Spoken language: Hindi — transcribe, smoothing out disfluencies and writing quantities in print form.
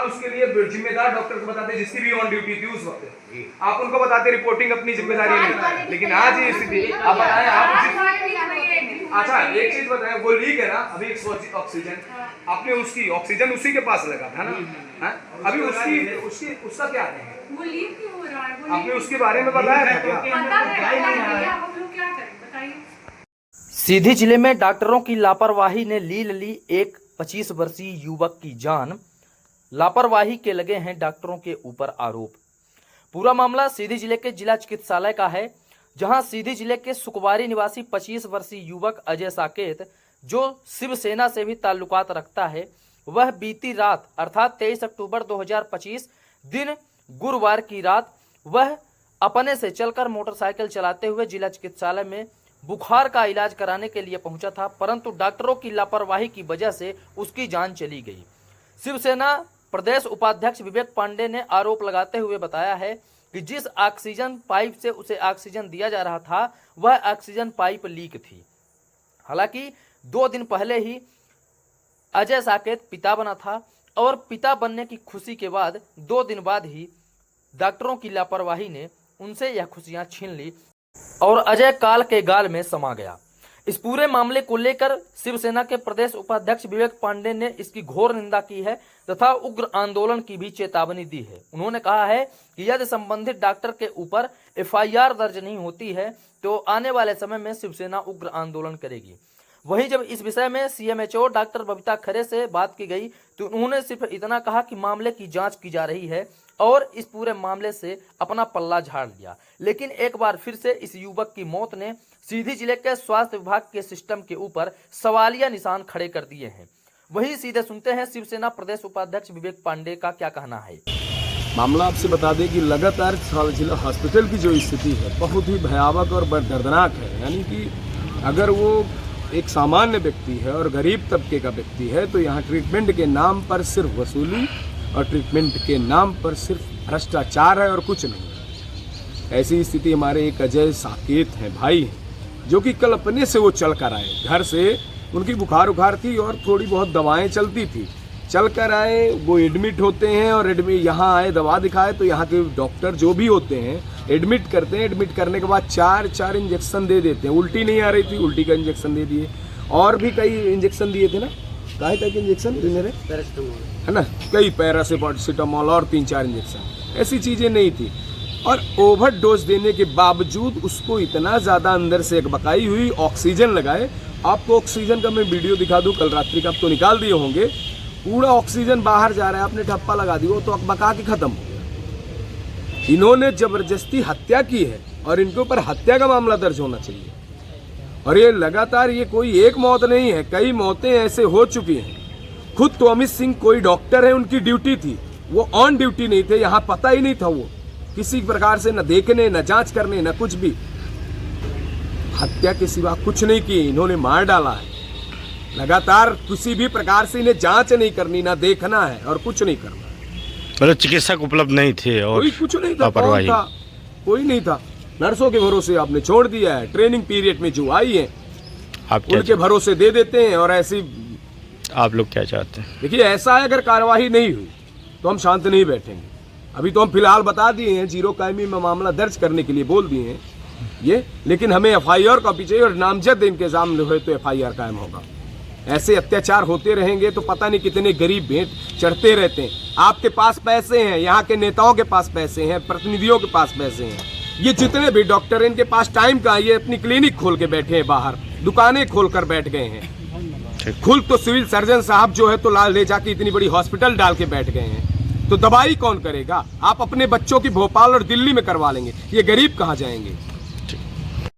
उसके लिए जिम्मेदार डॉक्टर को बताते जिसकी भी ऑन ड्यूटी थी उस वक्त। आप उनको बताते रिपोर्टिंग अपनी जिम्मेदारी नहीं, लेकिन आज ये स्थिति आप बताएं। आप अच्छा एक चीज बताएं, वो लीक है ना अभी ऑक्सीजन, आपने उसकी ऑक्सीजन उसी के पास लगा था ना, अभी उसकी उसका क्या है, वो लीक क्यों हो रहा है? आपने उसके बारे में बताया था क्या? हम लोग क्या करें बताइए। सीधी जिले में डॉक्टरों की लापरवाही ने ली एक 25 वर्षीय युवक की जान। लापरवाही के लगे हैं डॉक्टरों के ऊपर आरोप। पूरा मामला सीधी जिले के जिला चिकित्सालय का है, जहां सीधी जिले के सुकवारी निवासी 25 वर्षीय युवक अजय साकेत, जो शिवसेना से भी ताल्लुकात रखता है, वह बीती रात अर्थात 23 अक्टूबर 2025 दिन गुरुवार की रात वह अपने से चलकर मोटरसाइकिल चलाते हुए जिला चिकित्सालय में बुखार का इलाज कराने के लिए पहुंचा था, परंतु डॉक्टरों की लापरवाही की वजह से उसकी जान चली गई। शिवसेना प्रदेश उपाध्यक्ष विवेक पांडे ने आरोप लगाते हुए बताया है कि जिस ऑक्सीजन पाइप से उसे ऑक्सीजन दिया जा रहा था वह ऑक्सीजन पाइप लीक थी। हालांकि 2 दिन पहले ही अजय साकेत पिता बना था और पिता बनने की खुशी के बाद 2 दिन बाद ही डॉक्टरों की लापरवाही ने उनसे यह खुशियां छीन ली और अजय काल के गाल में समा गया। इस पूरे मामले को लेकर शिवसेना के प्रदेश उपाध्यक्ष विवेक पांडे ने इसकी घोर निंदा की है तथा उग्र आंदोलन की भी चेतावनी दी है। उन्होंने कहा है कि यदि संबंधित डॉक्टर के ऊपर एफआईआर दर्ज नहीं होती है तो आने वाले समय में शिवसेना उग्र आंदोलन करेगी। वहीं जब इस विषय में सीएमएचओ डॉक्टर बबीता खरे से बात की गई तो उन्होंने सिर्फ इतना कहा कि मामले की जांच की जा रही है और इस पूरे मामले से अपना पल्ला झाड़ लिया। लेकिन एक बार फिर से इस युवक की मौत ने सीधी जिले के स्वास्थ्य विभाग के सिस्टम के ऊपर सवालिया निशान खड़े कर दिए हैं। वहीं सीधे सुनते हैं शिवसेना प्रदेश उपाध्यक्ष विवेक पांडे का क्या कहना है। मामला आपसे बता दें कि लगातार जिला हॉस्पिटल की जो स्थिति है बहुत ही भयावह और दर्दनाक है। यानी कि अगर वो एक सामान्य व्यक्ति है और गरीब तबके का व्यक्ति है तो यहाँ ट्रीटमेंट के नाम पर सिर्फ वसूली और ट्रीटमेंट के नाम पर सिर्फ भ्रष्टाचार है और कुछ नहीं। ऐसी स्थिति हमारे एक अजय साकेत हैं भाई हैं, जो कि कल अपने से वो चल कर आए घर से। उनकी बुखार थी और थोड़ी बहुत दवाएं चलती थी, चल कर आए, वो एडमिट होते हैं और एडमिट यहाँ आए दवा दिखाए तो यहाँ के डॉक्टर जो भी होते हैं एडमिट करते हैं। एडमिट करने के बाद 4 इंजेक्शन दे देते हैं। उल्टी नहीं आ रही थी, उल्टी का इंजेक्शन दे दिए और भी कई इंजेक्शन दिए थे ना, काहे तक इंजेक्शन मेरे है ना, कई पैरासिटामोल और 3-4 इंजेक्शन, ऐसी चीज़ें नहीं थी। और ओवरडोज देने के बावजूद उसको इतना ज़्यादा अंदर से एकबकाई हुई, ऑक्सीजन लगाए। आपको ऑक्सीजन का मैं वीडियो दिखा दूँ, कल रात्रि का आप तो निकाल दिए होंगे, पूरा ऑक्सीजन बाहर जा रहा है, आपने ठप्पा लगा दिया तो अकबका के खत्म हो गया। इन्होंने जबरदस्ती हत्या की है और इनके ऊपर हत्या का मामला दर्ज होना चाहिए। और ये लगातार, ये कोई एक मौत नहीं है, कई मौतें ऐसे हो चुकी हैं। खुद तो अमित सिंह कोई डॉक्टर है, उनकी ड्यूटी थी, वो ऑन ड्यूटी नहीं थे, यहाँ पता ही नहीं था वो किसी प्रकार से न देखने न जांच करने न कुछ भी। हत्या के सिवा कुछ नहीं की, इन्होंने मार डाला है। लगातार किसी भी प्रकार से इन्हें जांच नहीं करनी, ना देखना है और कुछ नहीं करना। मतलब चिकित्सक उपलब्ध नहीं थे और कोई कुछ नहीं था, कौन था? कोई नहीं था। नर्सों के भरोसे आपने छोड़ दिया है। ट्रेनिंग पीरियड में जो आई है उनके भरोसे दे देते हैं और ऐसी। आप लोग क्या चाहते हैं? देखिए ऐसा है, अगर कार्यवाही नहीं हुई तो हम शांत नहीं बैठेंगे। अभी तो हम फिलहाल बता दिए हैं, 0 कायमी में मामला दर्ज करने के लिए बोल दिए हैं ये, लेकिन हमें एफआईआर कॉपी चाहिए और नामजद इनके इल्जाम हुए तो एफआईआर कायम होगा। ऐसे अत्याचार होते रहेंगे तो पता नहीं कितने गरीब भेंट चढ़ते रहते हैं। आपके पास पैसे हैं, यहाँ के नेताओं के पास पैसे हैं, प्रतिनिधियों के पास पैसे हैं, ये जितने भी डॉक्टर हैं इनके पास टाइम का, ये अपनी क्लिनिक खोल के बैठे हैं, बाहर दुकानें खोल कर बैठ गए हैं। खुद तो सिविल सर्जन साहब जो है तो लाल ले जाके इतनी बड़ी हॉस्पिटल डाल के बैठ गए हैं, तो दवाई कौन करेगा? आप अपने बच्चों की भोपाल और दिल्ली में करवा लेंगे, ये गरीब कहाँ जाएंगे?